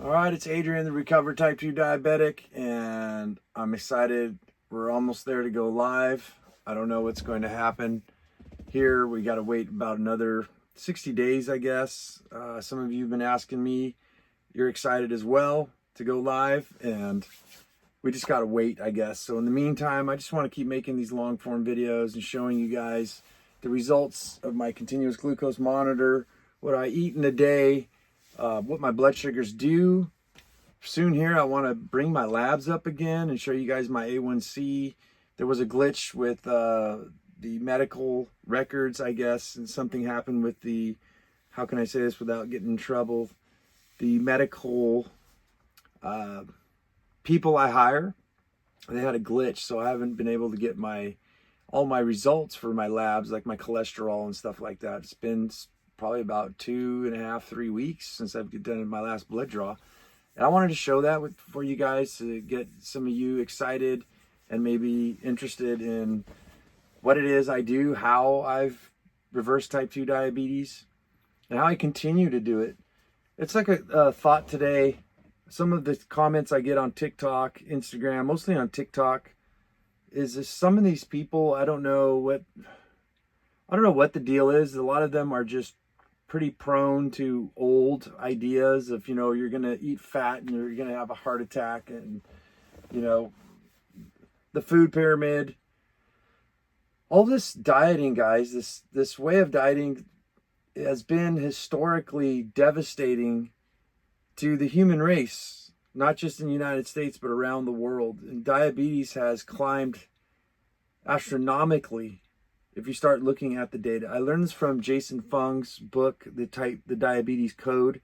All right, it's Adrian, the recovered type 2 diabetic, and I'm excited. We're almost there to go live. I don't know what's going to happen here. We got to wait about another 60 days, I guess. Some of you have been asking me, you're excited as well to go live, and we just got to wait, I guess. So in the meantime, I just want to keep making these long form videos and showing you guys the results of my continuous glucose monitor, what I eat in a day, what my blood sugars do. Soon here, I want to bring my labs up again and show you guys my A1C. There was a glitch with the medical records, I guess, and something happened with the, how can I say this without getting in trouble, the medical people I hire. They had a glitch, so I haven't been able to get all my results for my labs, like my cholesterol and stuff like that. It's been probably about 2.5, 3 weeks since I've done my last blood draw. And I wanted to show that for you guys to get some of you excited and maybe interested in what it is I do, how I've reversed type 2 diabetes, and how I continue to do it. It's like a thought today. Some of the comments I get on TikTok, Instagram, mostly on TikTok, is some of these people, I don't know what the deal is. A lot of them are just pretty prone to old ideas of, you're going to eat fat and you're going to have a heart attack, and, the food pyramid. All this dieting, guys, this way of dieting has been historically devastating to the human race, not just in the United States, but around the world. And diabetes has climbed astronomically if you start looking at the data. I learned this from Jason Fung's book, The Diabetes Code.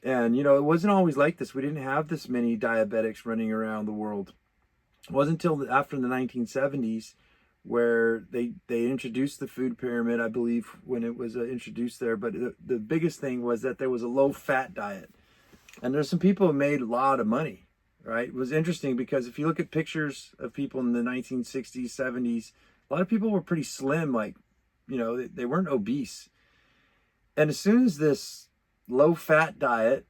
And, it wasn't always like this. We didn't have this many diabetics running around the world. It wasn't until after the 1970s where they introduced the food pyramid, I believe, when it was introduced there. But the biggest thing was that there was a low-fat diet. And there's some people who made a lot of money, right? It was interesting because if you look at pictures of people in the 1960s, 70s, a lot of people were pretty slim, like, they weren't obese. And as soon as this low-fat diet,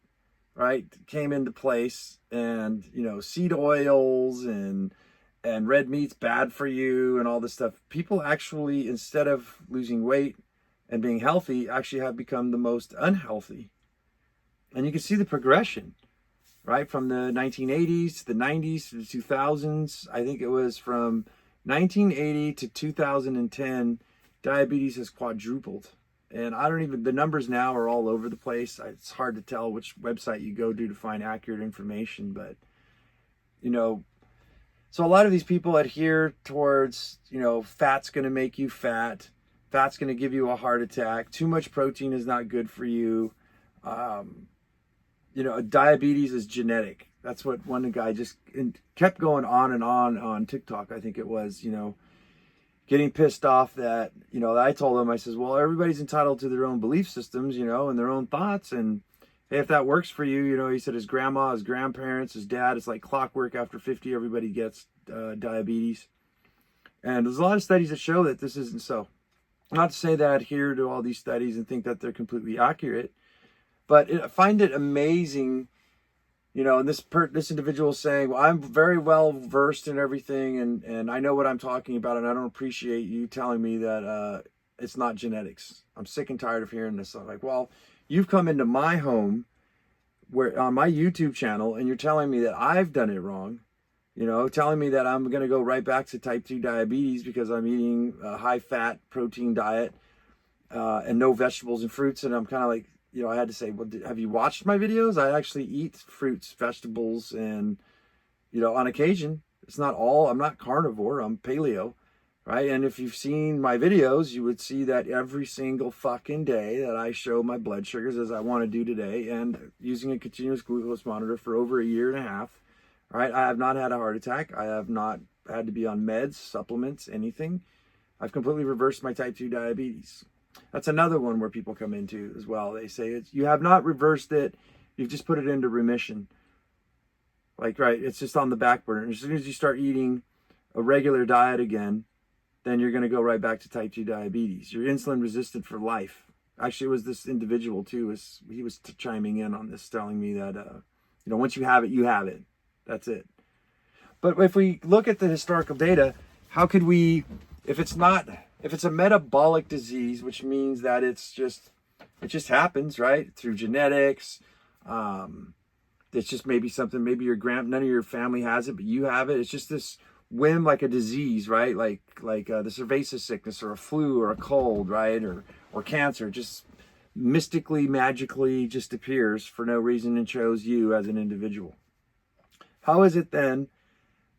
right, came into place, and, seed oils and red meat's bad for you and all this stuff, people actually, instead of losing weight and being healthy, actually have become the most unhealthy. And you can see the progression, right? From the 1980s to the 90s to the 2000s. I think it was from 1980 to 2010, diabetes has quadrupled. And the numbers now are all over the place. It's hard to tell which website you go to find accurate information. But, so a lot of these people adhere towards, fat's going to make you fat. Fat's going to give you a heart attack. Too much protein is not good for you. Diabetes is genetic. That's what one guy just kept going on and on TikTok, I think it was, getting pissed off that, I told him, I says, well, everybody's entitled to their own belief systems, and their own thoughts. And hey, if that works for you, he said his grandma, his grandparents, his dad, it's like clockwork. After 50, everybody gets diabetes. And there's a lot of studies that show that this isn't so. Not to say that I adhere to all these studies and think that they're completely accurate, but I find it amazing, and this individual is saying, well, I'm very well versed in everything, and I know what I'm talking about, and I don't appreciate you telling me that it's not genetics. I'm sick and tired of hearing this. I'm like, well, you've come into my home on my YouTube channel, and you're telling me that I've done it wrong, telling me that I'm going to go right back to type 2 diabetes because I'm eating a high-fat protein diet and no vegetables and fruits, and I'm kind of like, I had to say, well, have you watched my videos? I actually eat fruits, vegetables, and, on occasion, it's not all, I'm not carnivore, I'm paleo, right? And if you've seen my videos, you would see that every single fucking day that I show my blood sugars, as I want to do today, and using a continuous glucose monitor for over 1.5 years, right? I have not had a heart attack. I have not had to be on meds, supplements, anything. I've completely reversed my type 2 diabetes. That's another one where people come into as well. They say, you have not reversed it, you've just put it into remission. Like, right, it's just on the back burner. As soon as you start eating a regular diet again, then you're going to go right back to type 2 diabetes. You're insulin resistant for life. Actually, it was this individual too, he was chiming in on this, telling me that You know, once you have it, you have it. That's it. But if we look at the historical data, how could we, if it's a metabolic disease, which means that it just happens, right? Through genetics. It's just maybe something, maybe none of your family has it, but you have it. It's just this whim, like a disease, right? Like the cerveza sickness or a flu or a cold, right? Or cancer, just mystically, magically just appears for no reason and chose you as an individual. How is it then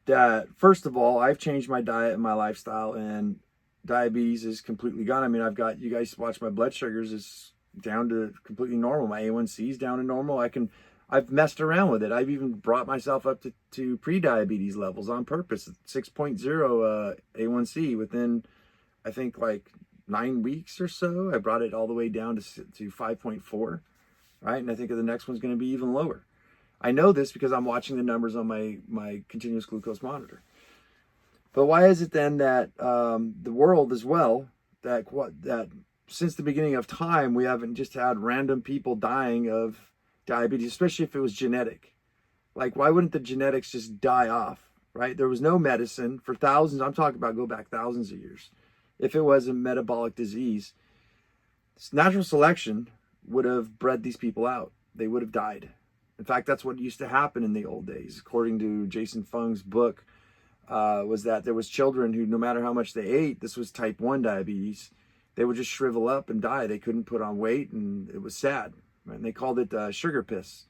that, first of all, I've changed my diet and my lifestyle, and diabetes is completely gone? I mean, you guys watch my blood sugars is down to completely normal. My A1C is down to normal. I've messed around with it. I've even brought myself up to pre-diabetes levels on purpose. 6.0 A1C within, I think, like 9 weeks or so. I brought it all the way down to 5.4, right? And I think the next one's going to be even lower. I know this because I'm watching the numbers on my continuous glucose monitor. But why is it then that the world as well, that since the beginning of time, we haven't just had random people dying of diabetes, especially if it was genetic? Like, why wouldn't the genetics just die off, right? There was no medicine for thousands. I'm talking about go back thousands of years. If it was a metabolic disease, natural selection would have bred these people out. They would have died. In fact, that's what used to happen in the old days. According to Jason Fung's book, was that there was children who, no matter how much they ate, this was type 1 diabetes, they would just shrivel up and die. They couldn't put on weight, and it was sad. Right? And they called it sugar piss.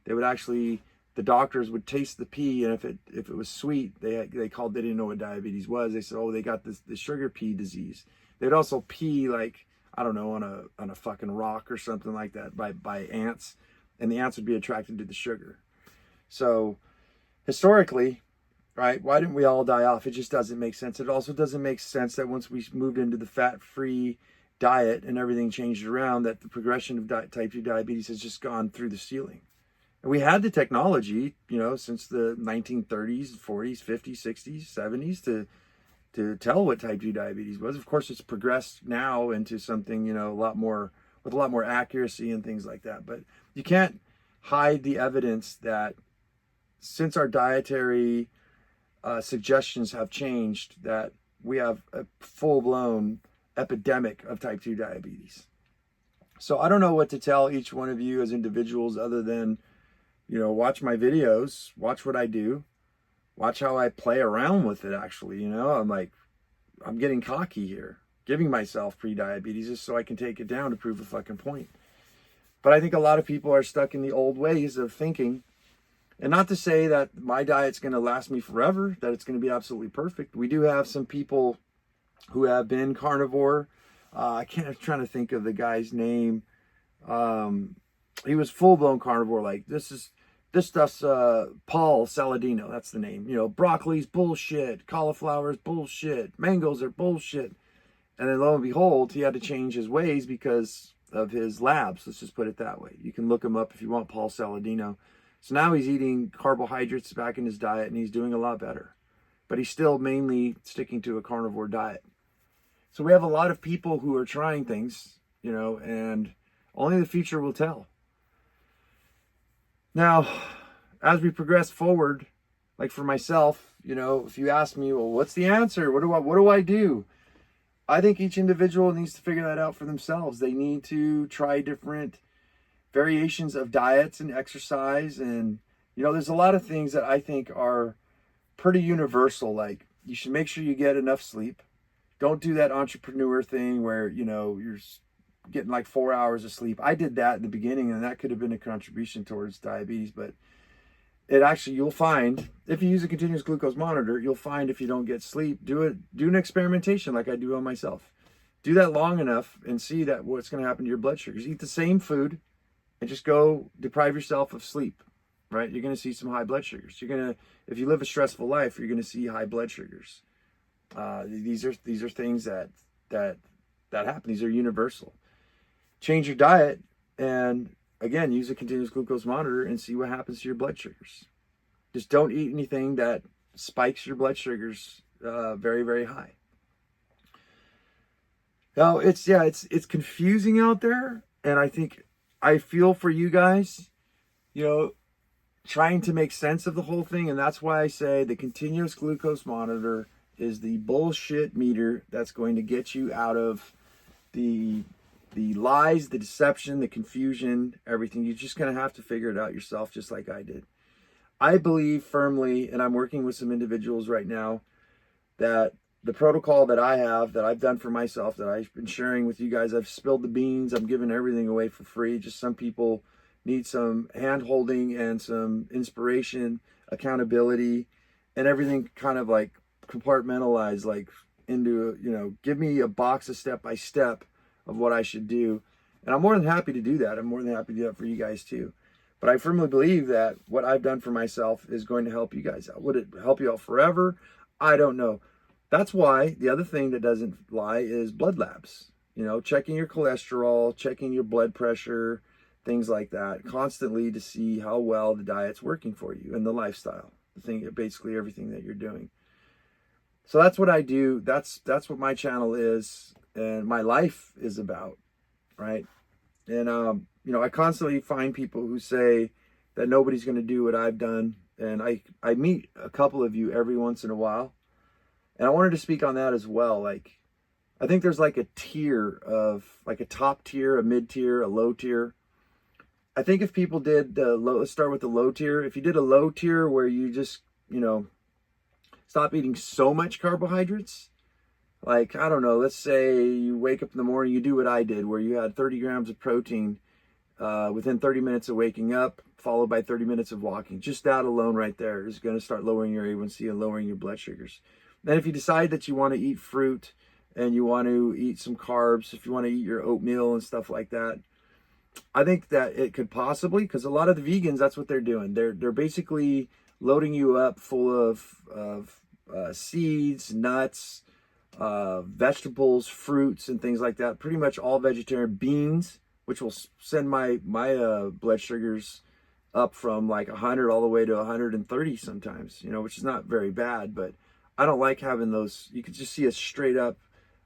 They would actually, the doctors would taste the pee, and if it was sweet, they didn't know what diabetes was. They said, oh, they got the sugar pee disease. They'd also pee, like, I don't know, on a fucking rock or something like that by ants, and the ants would be attracted to the sugar. So historically, right, why didn't we all die off? It just doesn't make sense. It also doesn't make sense that once we moved into the fat-free diet and everything changed around, that the progression of type 2 diabetes has just gone through the ceiling. And we had the technology, you know, since the 1930s, 40s, 50s, 60s, 70s to tell what type 2 diabetes was. Of course, it's progressed now into something, you know, with a lot more accuracy and things like that. But you can't hide the evidence that since our dietary suggestions have changed, that we have a full-blown epidemic of type 2 diabetes. So I don't know what to tell each one of you as individuals other than, you know, watch my videos, watch what I do, watch how I play around with it. Actually, you know, I'm getting cocky here, giving myself pre-diabetes just so I can take it down to prove a fucking point. But I think a lot of people are stuck in the old ways of thinking. And not to say that my diet's going to last me forever, that it's going to be absolutely perfect. We do have some people who have been carnivore. I'm trying to think of the guy's name. He was full-blown carnivore. Like, this stuff's Paul Saladino. That's the name. You know, broccoli's bullshit. Cauliflower's bullshit. Mangoes are bullshit. And then lo and behold, he had to change his ways because of his labs. Let's just put it that way. You can look him up if you want, Paul Saladino. So now he's eating carbohydrates back in his diet, and he's doing a lot better. But he's still mainly sticking to a carnivore diet. So we have a lot of people who are trying things, you know, and only the future will tell. Now, as we progress forward, like for myself, you know, if you ask me, well, what's the answer? What do I do? I think each individual needs to figure that out for themselves. They need to try different variations of diets and exercise. And, you know, there's a lot of things that I think are pretty universal. Like, you should make sure you get enough sleep. Don't do that entrepreneur thing where, you know, you're getting like 4 hours of sleep. I did that in the beginning, and that could have been a contribution towards diabetes. But it actually, you'll find, if you use a continuous glucose monitor, you'll find if you don't get sleep, do an experimentation like I do on myself. Do that long enough and see that what's going to happen to your blood sugars. Eat the same food and just go deprive yourself of sleep, right? You're going to see some high blood sugars. If you live a stressful life, you're going to see high blood sugars. These are things that happen. These are universal. Change your diet, and again, use a continuous glucose monitor and see what happens to your blood sugars. Just don't eat anything that spikes your blood sugars very, very high. Now, it's confusing out there, and I feel for you guys. You know, trying to make sense of the whole thing. And that's why I say the continuous glucose monitor is the bullshit meter that's going to get you out of the lies, the deception, the confusion, everything. You're just going to have to figure it out yourself, just like I did. I believe firmly, and I'm working with some individuals right now, that the protocol that I have, that I've done for myself, that I've been sharing with you guys, I've spilled the beans, I'm giving everything away for free. Just some people need some hand holding and some inspiration, accountability, and everything kind of like compartmentalized, like into, give me a box of step by step of what I should do. And I'm more than happy to do that. I'm more than happy to do that for you guys too. But I firmly believe that what I've done for myself is going to help you guys out. Would it help you out forever? I don't know. That's why the other thing that doesn't lie is blood labs. Checking your cholesterol, checking your blood pressure, things like that, constantly to see how well the diet's working for you and the lifestyle, basically everything that you're doing. So that's what I do. That's what my channel is and my life is about, right? And I constantly find people who say that nobody's going to do what I've done, and I meet a couple of you every once in a while, and I wanted to speak on that as well. Like, I think there's like a tier of, like a top tier, a mid tier, a low tier. I think if people did the low, let's start with the low tier. If you did a low tier where you just, stop eating so much carbohydrates, like, I don't know, let's say you wake up in the morning, you do what I did, where you had 30 grams of protein within 30 minutes of waking up, followed by 30 minutes of walking. Just that alone right there is going to start lowering your A1C and lowering your blood sugars. Then if you decide that you want to eat fruit and you want to eat some carbs, if you want to eat your oatmeal and stuff like that, I think that it could possibly, because a lot of the vegans, that's what they're doing. They're basically loading you up full of seeds, nuts, vegetables, fruits, and things like that. Pretty much all vegetarian. Beans, which will send my blood sugars up from like 100 all the way to 130 sometimes, which is not very bad, but I don't like having those. You could just see a straight up,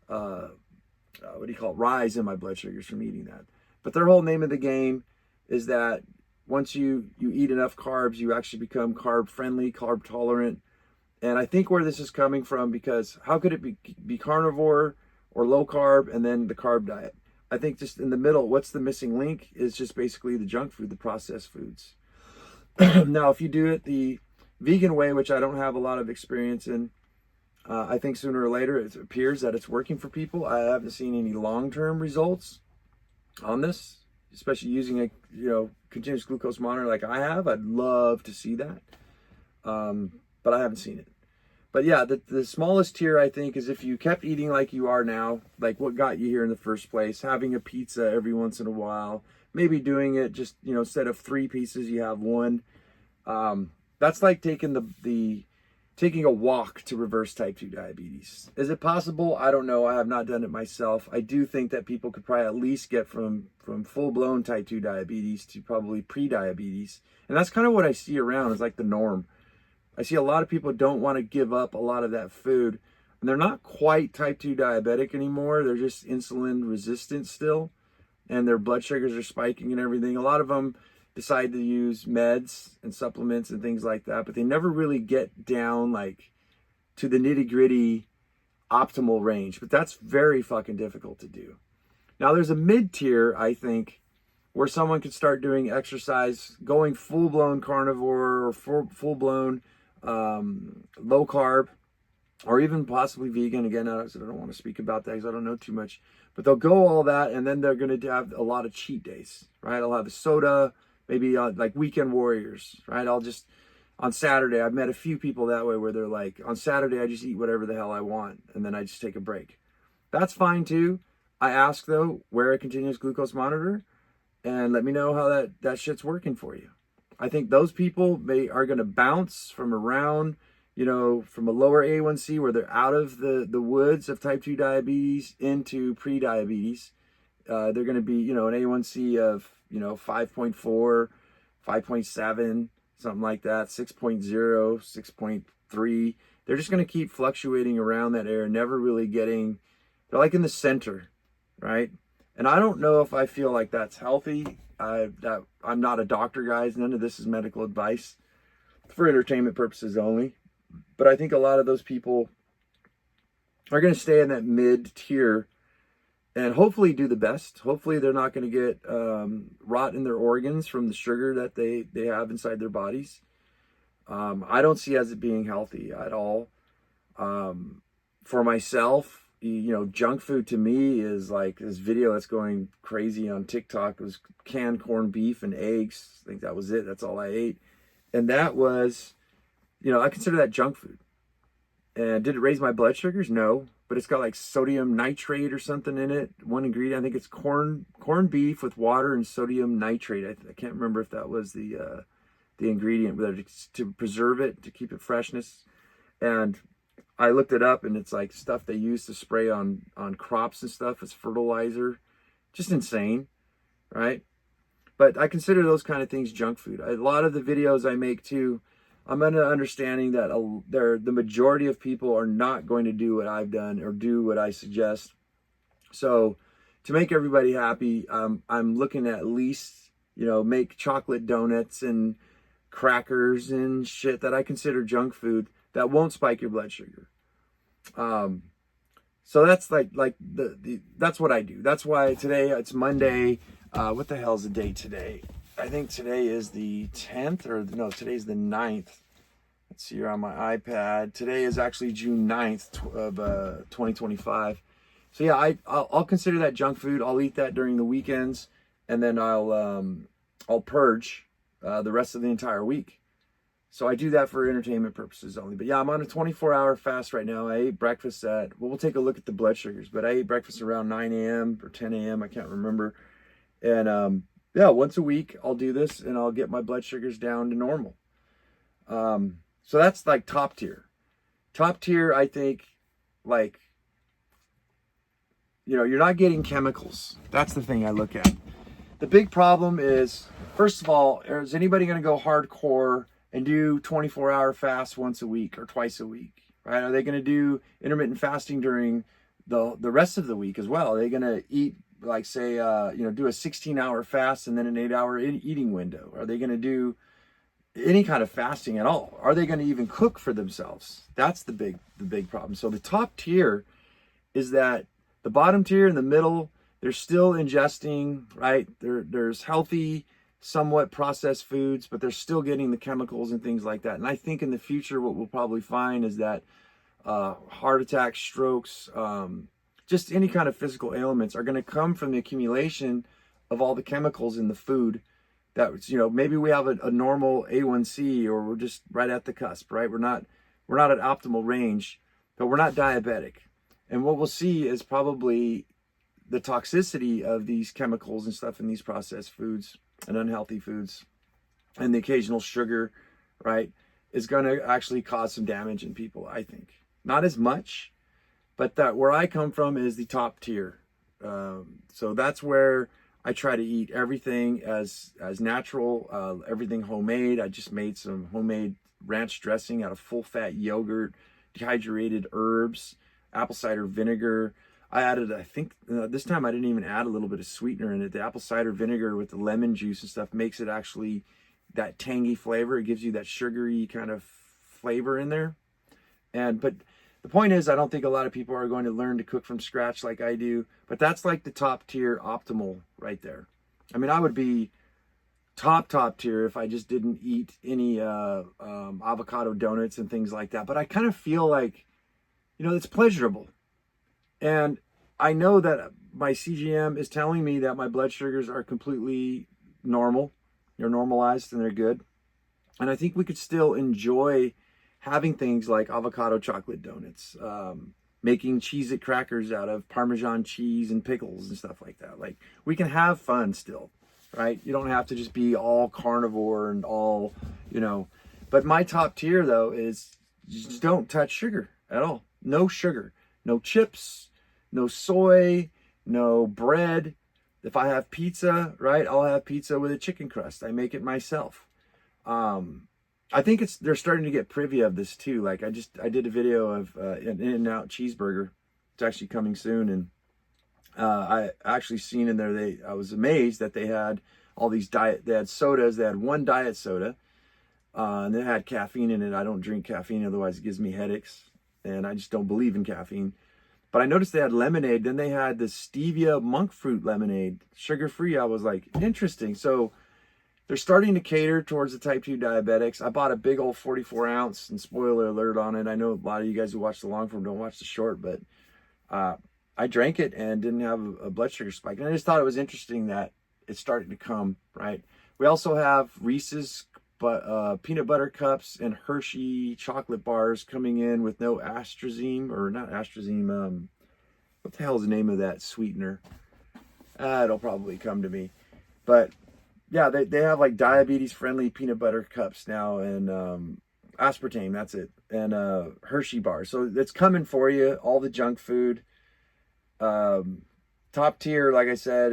rise in my blood sugars from eating that. But their whole name of the game is that once you eat enough carbs, you actually become carb friendly, carb tolerant. And I think where this is coming from, because how could it be carnivore or low carb and then the carb diet? I think just in the middle, what's the missing link is just basically the junk food, the processed foods. Now, if you do it the vegan way, which I don't have a lot of experience in, I think sooner or later it appears that it's working for people. I haven't seen any long-term results on this, especially using a continuous glucose monitor like I have. I'd love to see that, but I haven't seen it. But yeah, the smallest tier, I think, is if you kept eating like you are now, like what got you here in the first place, having a pizza every once in a while, maybe doing it just, instead of 3 pieces, you have 1. That's like taking a walk to reverse type 2 diabetes. Is it possible? I don't know. I have not done it myself. I do think that people could probably at least get from full-blown type 2 diabetes to probably pre-diabetes. And that's kind of what I see around is like the norm. I see a lot of people don't want to give up a lot of that food. And they're not quite type 2 diabetic anymore. They're just insulin resistant still. And their blood sugars are spiking and everything. A lot of them decide to use meds and supplements and things like that, but they never really get down like to the nitty-gritty optimal range. But that's very fucking difficult to do. Now there's a mid-tier, I think, where someone could start doing exercise, going full-blown carnivore or full-blown low carb, or even possibly vegan. Again, I don't want to speak about that because I don't know too much, but they'll go all that, and then they're going to have a lot of cheat days, right? I'll have a soda, maybe like weekend warriors, right? On Saturday, I've met a few people that way where they're like, on Saturday, I just eat whatever the hell I want, and then I just take a break. That's fine too. I ask though, wear a continuous glucose monitor and let me know how that shit's working for you. I think those people, they are going to bounce from around, from a lower A1C where they're out of the woods of type 2 diabetes into pre-diabetes. They're going to be, an A1C of, 5.4, 5.7, something like that, 6.0, 6.3. They're just going to keep fluctuating around that area, never really they're like in the center, right? And I don't know if I feel like that's healthy. I'm not a doctor, guys. None of this is medical advice, for entertainment purposes only. But I think a lot of those people are going to stay in that mid tier and hopefully do the best. Hopefully they're not going to get rot in their organs from the sugar that they have inside their bodies. I don't see as it being healthy at all. For myself, you know, junk food to me is like this video that's going crazy on TikTok. It was canned corned beef and eggs. I think that was it. That's all I ate. And that was, you know, I consider that junk food. And did it raise my blood sugars? No. But it's got like sodium nitrate or something in it. One ingredient, I think it's corned beef with water and sodium nitrate. I can't remember if that was the ingredient, whether it's to preserve it, to keep it freshness. And I looked it up, and it's like stuff they use to spray on crops and stuff as fertilizer. Just insane, right? But I consider those kind of things junk food. A lot of the videos I make too, I'm under understanding that the majority of people are not going to do what I've done or do what I suggest. So to make everybody happy, I'm looking at least, you know, make chocolate donuts and crackers and shit that I consider junk food that won't spike your blood sugar. So that's that's what I do. That's why today it's Monday. What the hell is the date today? I think today is the 10th, or no, today's the 9th. Let's see here on my iPad. Today is actually June 9th of 2025. So yeah, I'll consider that junk food. I'll eat that during the weekends, and then I'll purge the rest of the entire week. So I do that for entertainment purposes only. But yeah, I'm on a 24-hour fast right now. I ate breakfast we'll take a look at the blood sugars, but I ate breakfast around 9 a.m. or 10 a.m. I can't remember. And yeah, once a week I'll do this, and I'll get my blood sugars down to normal. So that's like top tier. Top tier, I think, like, you know, you're not getting chemicals. That's the thing I look at. The big problem is, first of all, is anybody going to go hardcore and do 24-hour fast once a week or twice a week, right? Are they going to do intermittent fasting during the rest of the week as well? Are they going to eat, like, say, you know, do a 16-hour fast and then an 8-hour eating window? Are they going to do any kind of fasting at all? Are they going to even cook for themselves? That's the big problem. So the top tier is that the bottom tier and the middle, they're still ingesting, right? There's healthy, somewhat processed foods, but they're still getting the chemicals and things like that. And I think in the future, what we'll probably find is that heart attacks, strokes, just any kind of physical ailments are going to come from the accumulation of all the chemicals in the food. That, you know, maybe we have a normal A1C, or we're just right at the cusp, right? We're not at optimal range, but we're not diabetic. And what we'll see is probably the toxicity of these chemicals and stuff in these processed foods and unhealthy foods, and the occasional sugar, right, is going to actually cause some damage in people, I think. Not as much, but that where I come from is the top tier. So that's where I try to eat everything as natural, everything homemade. I just made some homemade ranch dressing out of full-fat yogurt, dehydrated herbs, apple cider vinegar. I added, I think, this time I didn't even add a little bit of sweetener in it. The apple cider vinegar with the lemon juice and stuff makes it actually that tangy flavor. It gives you that sugary kind of flavor in there. But the point is, I don't think a lot of people are going to learn to cook from scratch like I do. But that's like the top tier optimal right there. I mean, I would be top tier if I just didn't eat any avocado donuts and things like that. But I kind of feel like, you know, it's pleasurable. And I know that my CGM is telling me that my blood sugars are completely normal. They're normalized and they're good. And I think we could still enjoy having things like avocado chocolate donuts, making Cheez-It crackers out of Parmesan cheese and pickles and stuff like that. Like, we can have fun still, right? You don't have to just be all carnivore and all, you know. But my top tier, though, is just don't touch sugar at all. No sugar, no chips, no soy, no bread. If I have pizza, right, I'll have pizza with a chicken crust. I make it myself. I think they're starting to get privy of this too. Like, I did a video of an In-N-Out cheeseburger. It's actually coming soon, and I actually seen in there, I was amazed that they had all these they had sodas. They had one diet soda, and it had caffeine in it. I don't drink caffeine, otherwise it gives me headaches, and I just don't believe in caffeine. But I noticed they had lemonade. Then they had the stevia monk fruit lemonade, sugar-free. I was like, interesting. So they're starting to cater towards the type 2 diabetics. I bought a big old 44 ounce, and spoiler alert on it. I know a lot of you guys who watch the long form don't watch the short, but I drank it and didn't have a blood sugar spike. And I just thought it was interesting that it's starting to come, right? We also have Reese's peanut butter cups and Hershey chocolate bars coming in with no astrazine, or not astrazine, what the hell is the name of that sweetener? It'll probably come to me. But yeah, they have like diabetes friendly peanut butter cups now, and aspartame, that's it, and Hershey bars. So it's coming for you, all the junk food. Top tier, like I said,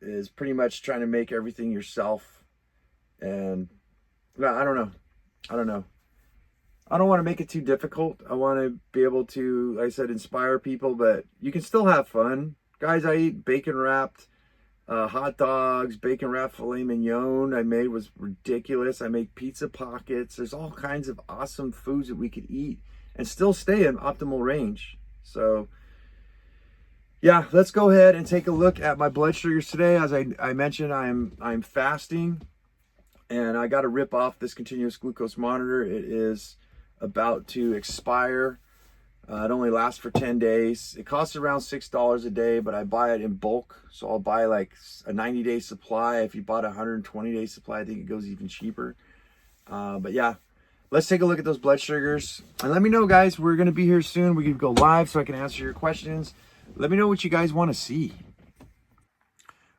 is pretty much trying to make everything yourself. And well, I don't know. I don't want to make it too difficult. I want to be able to, like I said, inspire people, but you can still have fun. Guys, I eat bacon wrapped hot dogs, bacon wrapped filet mignon I made was ridiculous. I make pizza pockets. There's all kinds of awesome foods that we could eat and still stay in optimal range. So yeah, let's go ahead and take a look at my blood sugars today. As I mentioned, I'm fasting, and I got to rip off this continuous glucose monitor. It is about to expire. It only lasts for 10 days. It costs around $6 a day, but I buy it in bulk. So I'll buy like a 90-day supply. If you bought a 120-day supply, I think it goes even cheaper. But yeah, let's take a look at those blood sugars. And let me know, guys, we're going to be here soon. We're going to go live so I can answer your questions. Let me know what you guys want to see.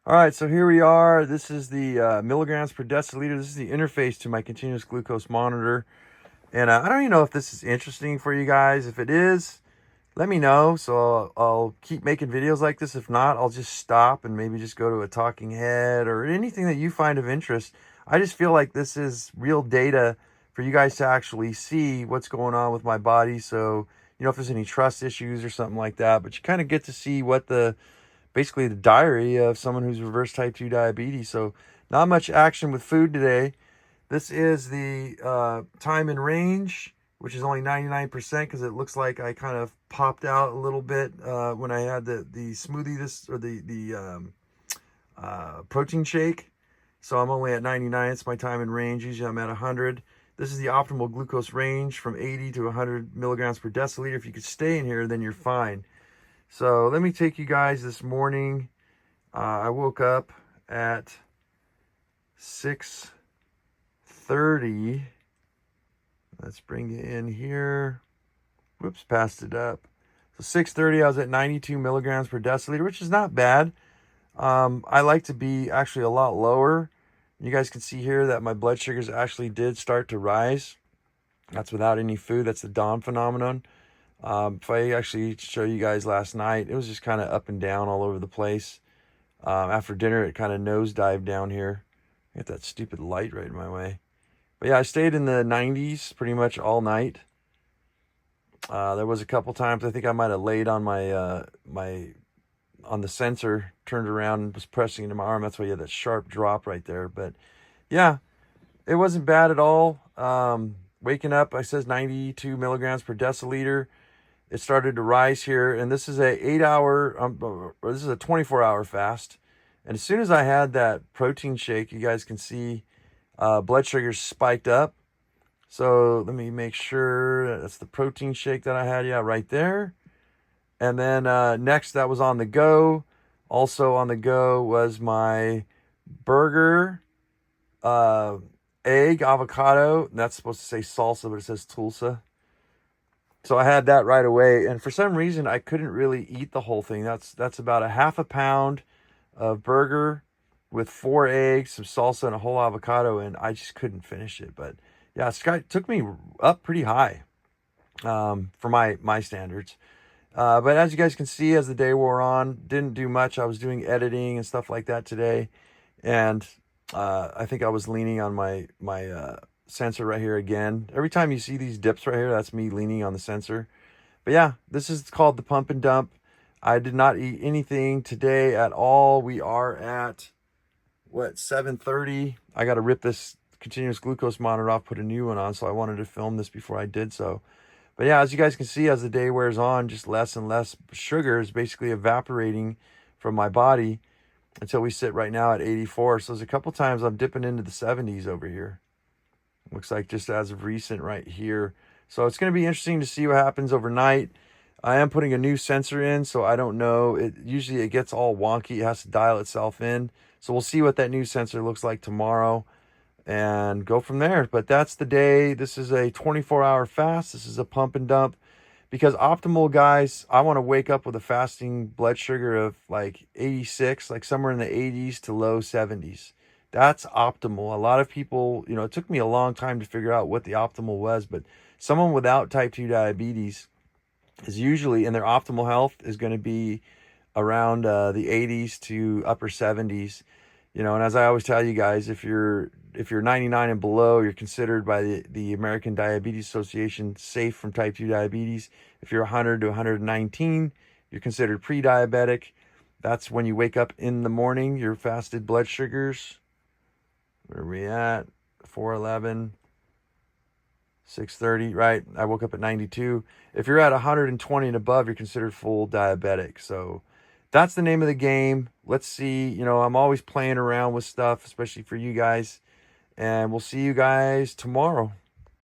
All right, so here we are. This is the milligrams per deciliter. This is the interface to my continuous glucose monitor. And I don't even know if this is interesting for you guys. If it is, let me know. So I'll keep making videos like this. If not, I'll just stop and maybe just go to a talking head or anything that you find of interest. I just feel like this is real data for you guys to actually see what's going on with my body. So, you know, if there's any trust issues or something like that, but you kind of get to see what basically the diary of someone who's reverse type 2 diabetes. So not much action with food today. This is the time in range, which is only 99% because it looks like I kind of popped out a little bit when I had the smoothie, the protein shake. So I'm only at 99. It's my time in range. Usually I'm at 100. This is the optimal glucose range from 80 to 100 milligrams per deciliter. If you could stay in here, then you're fine. So let me take you guys this morning. I woke up at 6:30. Let's bring you in here. Whoops, passed it up. So 6:30, I was at 92 milligrams per deciliter, which is not bad. I like to be actually a lot lower. You guys can see here that my blood sugars actually did start to rise. That's without any food. That's the dawn phenomenon. If I actually show you guys last night, it was just kind of up and down all over the place. After dinner, it kind of nosedived down here. I got that stupid light right in my way. But yeah, I stayed in the 90s pretty much all night. There was a couple times I think I might have laid on my on the sensor, turned around and was pressing into my arm. That's why you had that sharp drop right there. But yeah, it wasn't bad at all. Waking up, I says 92 milligrams per deciliter. It started to rise here, and this is a 24-hour fast. And as soon as I had that protein shake, you guys can see blood sugars spiked up. So let me make sure that's the protein shake that I had. Yeah, right there. And then next, that was on the go. Also on the go was my burger, egg, avocado. That's supposed to say salsa, but it says Tulsa. So I had that right away. And for some reason, I couldn't really eat the whole thing. That's about a half a pound of burger with 4 eggs, some salsa, and a whole avocado. And I just couldn't finish it. But yeah, it took me up pretty high for my standards. But as you guys can see, as the day wore on, didn't do much. I was doing editing and stuff like that today. And I think I was leaning on my sensor right here again. Every time you see these dips right here, that's me leaning on the sensor. But yeah, this is called the pump and dump. I did not eat anything today at all. We are at what, 7:30. I got to rip this continuous glucose monitor off, put a new one on, so I wanted to film this before I did so. But yeah, as you guys can see, as the day wears on, just less and less sugar is basically evaporating from my body until we sit right now at 84. So there's a couple times I'm dipping into the 70s over here. Looks like just as of recent right here. So it's going to be interesting to see what happens overnight. I am putting a new sensor in, so I don't know. Usually it gets all wonky. It has to dial itself in. So we'll see what that new sensor looks like tomorrow and go from there. But that's the day. This is a 24-hour fast. This is a pump and dump. Because optimal, guys, I want to wake up with a fasting blood sugar of like 86, like somewhere in the 80s to low 70s. That's optimal. A lot of people, you know, it took me a long time to figure out what the optimal was, but someone without type 2 diabetes is usually in their optimal health is going to be around the 80s to upper 70s. You know, and as I always tell you guys, if you're 99 and below, you're considered by the American Diabetes Association safe from type 2 diabetes. If you're 100 to 119, you're considered pre-diabetic. That's when you wake up in the morning, your fasted blood sugars. Where are we at? 411, 630, right? I woke up at 92. If you're at 120 and above, you're considered full diabetic. So that's the name of the game. Let's see. You know, I'm always playing around with stuff, especially for you guys. And we'll see you guys tomorrow.